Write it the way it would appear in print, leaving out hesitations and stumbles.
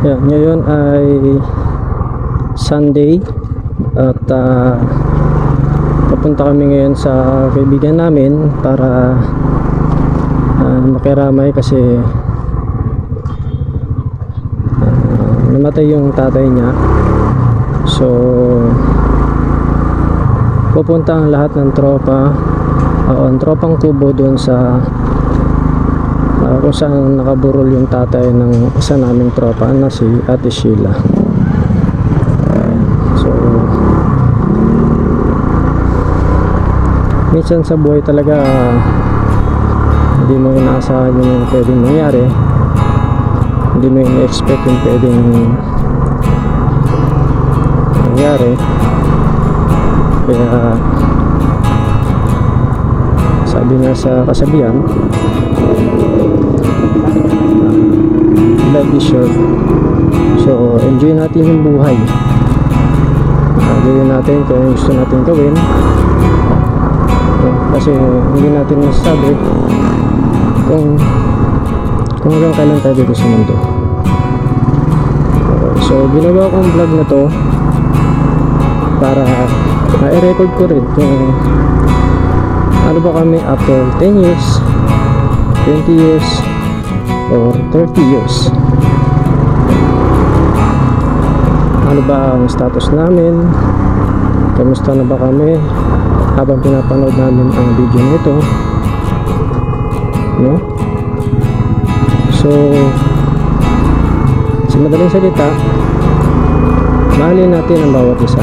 Yan, ngayon ay Sunday at papunta kami ngayon sa kaibigan namin para makiramay kasi namatay yung tatay niya. So pupunta ang lahat ng tropa, ang tropang kubo doon sa kung saan nakaburol yung tatay ng isa naming tropa na si Ate Sheila. So minsan sa buhay talaga hindi mo inaasahan yung pwedeng mangyari, hindi mo in-expect yung pwedeng mangyari. Kaya sabi nga sa kasabihan, life is short. So enjoy natin yung buhay, gawin natin kung yung gusto natin gawin, kasi hindi natin masasabi kung hanggang kailan tayo dito sa mundo. So ginawa kong vlog na to para ma-record ko rin kung ano ba kami after 10 years, 20 years or 30 years. Ano ba ang status namin, kamusta na ba kami habang pinapanood namin ang video nito, no? So sa madaling salita, mahalin natin ang bawat isa.